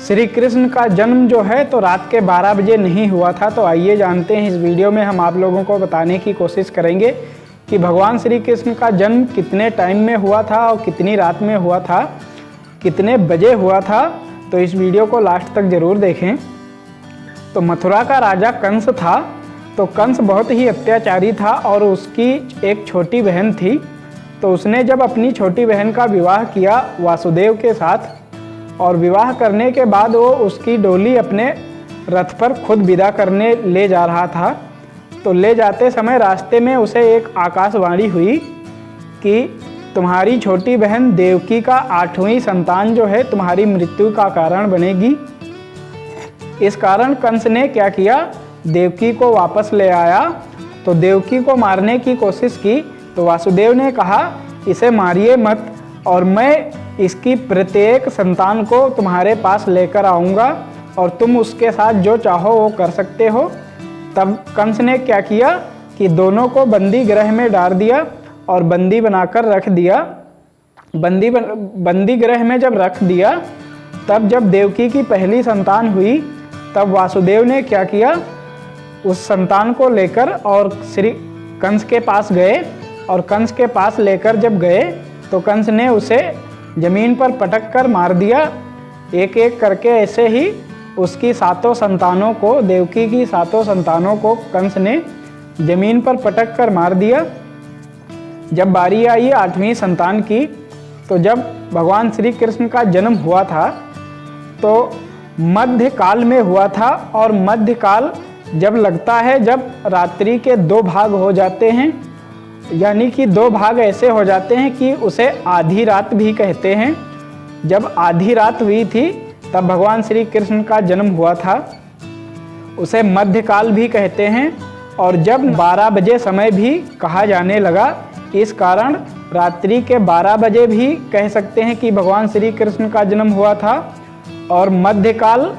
श्री कृष्ण का जन्म जो है तो रात के 12 बजे नहीं हुआ था। तो आइए जानते हैं, इस वीडियो में हम आप लोगों को बताने की कोशिश करेंगे कि भगवान श्री कृष्ण का जन्म कितने टाइम में हुआ था और कितनी रात में हुआ था, कितने बजे हुआ था। तो इस वीडियो को लास्ट तक ज़रूर देखें। तो मथुरा का राजा कंस था। तो कंस बहुत ही अत्याचारी था और उसकी एक छोटी बहन थी। तो उसने जब अपनी छोटी बहन का विवाह किया वासुदेव के साथ, और विवाह करने के बाद वो उसकी डोली अपने रथ पर खुद विदा करने ले जा रहा था। तो ले जाते समय रास्ते में उसे एक आकाशवाणी हुई कि तुम्हारी छोटी बहन देवकी का 8वीं संतान जो है तुम्हारी मृत्यु का कारण बनेगी। इस कारण कंस ने क्या किया, देवकी को वापस ले आया। तो देवकी को मारने की कोशिश की। तो वासुदेव ने कहा इसे मारिए मत, और मैं इसकी प्रत्येक संतान को तुम्हारे पास लेकर आऊँगा और तुम उसके साथ जो चाहो वो कर सकते हो। तब कंस ने क्या किया कि दोनों को बंदी गृह में डाल दिया और बंदी बनाकर रख दिया। बंदी गृह में जब रख दिया, तब जब देवकी की पहली संतान हुई, तब वासुदेव ने क्या किया, उस संतान को लेकर और श्री कंस के पास गए। और कंस के पास लेकर जब गए तो कंस ने उसे ज़मीन पर पटक कर मार दिया। एक एक करके ऐसे ही उसकी 7 संतानों को, देवकी की 7 संतानों को कंस ने ज़मीन पर पटक कर मार दिया। जब बारी आई 8वीं संतान की, तो जब भगवान श्री कृष्ण का जन्म हुआ था तो मध्यकाल में हुआ था। और मध्यकाल जब लगता है जब रात्रि के 2 भाग हो जाते हैं, यानी कि 2 भाग ऐसे हो जाते हैं कि उसे आधी रात भी कहते हैं। जब आधी रात हुई थी तब भगवान श्री कृष्ण का जन्म हुआ था, उसे मध्यकाल भी कहते हैं। और जब 12 बजे समय भी कहा जाने लगा, इस कारण रात्रि के 12 बजे भी कह सकते हैं कि भगवान श्री कृष्ण का जन्म हुआ था। और मध्यकाल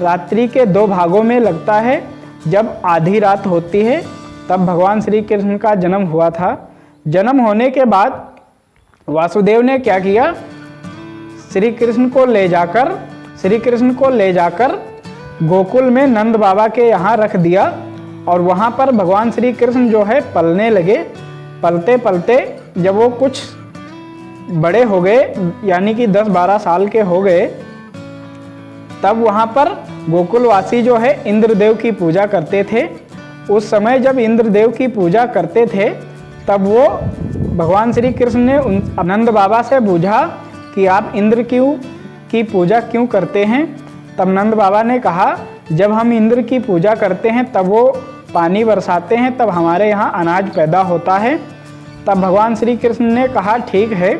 रात्रि के 2 भागों में लगता है, जब आधी रात होती है तब भगवान श्री कृष्ण का जन्म हुआ था। जन्म होने के बाद वासुदेव ने क्या किया, श्री कृष्ण को ले जाकर गोकुल में नंद बाबा के यहाँ रख दिया। और वहाँ पर भगवान श्री कृष्ण जो है पलने लगे। पलते पलते जब वो कुछ बड़े हो गए, यानी कि 10-12 साल के हो गए, तब वहाँ पर गोकुलवासी जो है इंद्रदेव की पूजा करते थे। उस समय जब इंद्रदेव की पूजा करते थे, तब वो भगवान श्री कृष्ण ने नंद बाबा से पूछा कि आप इंद्र की पूजा क्यों करते हैं। तब नंद बाबा ने कहा, जब हम इंद्र की पूजा करते हैं तब वो पानी बरसाते हैं, तब हमारे यहाँ अनाज पैदा होता है। तब भगवान श्री कृष्ण ने कहा, ठीक है,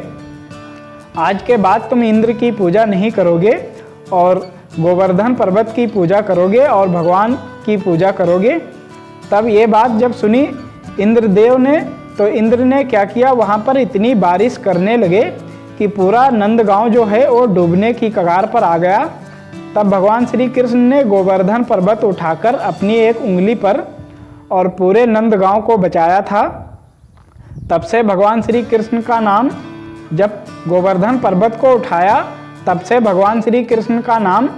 आज के बाद तुम इंद्र की पूजा नहीं करोगे और गोवर्धन पर्वत की पूजा करोगे और भगवान की पूजा करोगे। तब ये बात जब सुनी इंद्रदेव ने, तो इंद्र ने क्या किया, वहाँ पर इतनी बारिश करने लगे कि पूरा नंदगांव जो है वो डूबने की कगार पर आ गया। तब भगवान श्री कृष्ण ने गोवर्धन पर्वत उठाकर अपनी एक उंगली पर और पूरे नंदगांव को बचाया था। तब से भगवान श्री कृष्ण का नाम, जब गोवर्धन पर्वत को उठाया, तब से भगवान श्री कृष्ण का नाम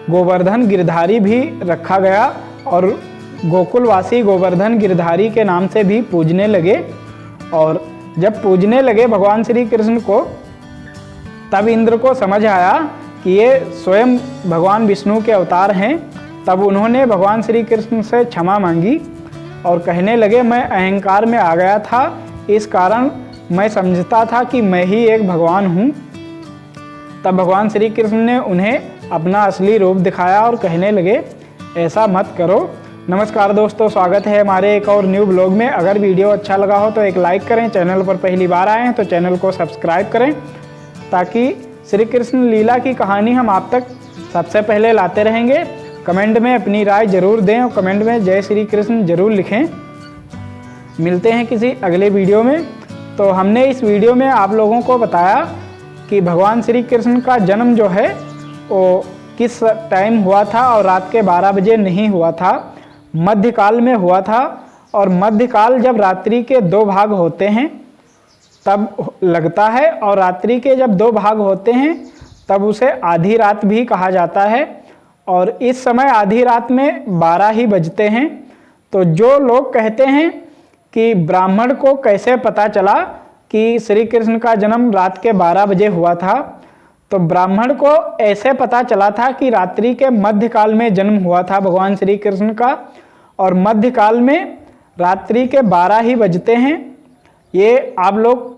गोवर्धन गिरधारी भी रखा गया। और गोकुलवासी गोवर्धन गिरधारी के नाम से भी पूजने लगे। और जब पूजने लगे भगवान श्री कृष्ण को, तब इंद्र को समझ आया कि ये स्वयं भगवान विष्णु के अवतार हैं। तब उन्होंने भगवान श्री कृष्ण से क्षमा मांगी और कहने लगे, मैं अहंकार में आ गया था, इस कारण मैं समझता था कि मैं ही एक भगवान हूँ। तब भगवान श्री कृष्ण ने उन्हें अपना असली रूप दिखाया और कहने लगे, ऐसा मत करो। नमस्कार दोस्तों, स्वागत है हमारे एक और न्यू ब्लॉग में। अगर वीडियो अच्छा लगा हो तो एक लाइक करें, चैनल पर पहली बार आए हैं तो चैनल को सब्सक्राइब करें, ताकि श्री कृष्ण लीला की कहानी हम आप तक सबसे पहले लाते रहेंगे। कमेंट में अपनी राय ज़रूर दें और कमेंट में जय श्री कृष्ण ज़रूर लिखें। मिलते हैं किसी अगले वीडियो में। तो हमने इस वीडियो में आप लोगों को बताया कि भगवान श्री कृष्ण का जन्म जो है वो किस टाइम हुआ था, और रात के 12 बजे नहीं हुआ था, मध्यकाल में हुआ था। और मध्यकाल जब रात्रि के 2 भाग होते हैं तब लगता है, और रात्रि के जब 2 भाग होते हैं तब उसे आधी रात भी कहा जाता है। और इस समय आधी रात में 12 ही बजते हैं। तो जो लोग कहते हैं कि ब्राह्मण को कैसे पता चला कि श्री कृष्ण का जन्म रात के 12 बजे हुआ था, तो ब्राह्मण को ऐसे पता चला था कि रात्रि के मध्यकाल में जन्म हुआ था भगवान श्री कृष्ण का, और मध्यकाल में रात्रि के 12 ही बजते हैं। ये आप लोग